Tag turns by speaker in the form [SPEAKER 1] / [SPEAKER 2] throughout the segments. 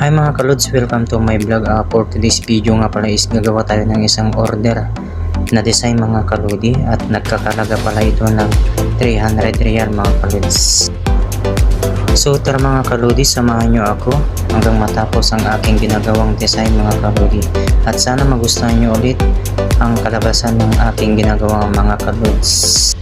[SPEAKER 1] Hi mga kalods, welcome to my vlog. For today's video nga pala is gagawa tayo ng isang order na design mga kalodi at nagkakalaga pala ito ng 300 real mga kalods. So tara mga kalodi, samahan nyo ako hanggang matapos ang aking ginagawang design mga kalodi, at sana magustuhan nyo ulit ang kalabasan ng aking ginagawang mga kalods.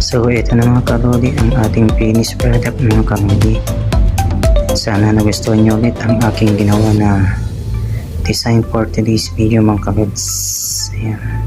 [SPEAKER 1] So ito na mga kalodi ang ating finished product mga kalodi. Sana nagustuhan nyo ulit ang aking ginawa na design for today's video mga kalods. Ayan.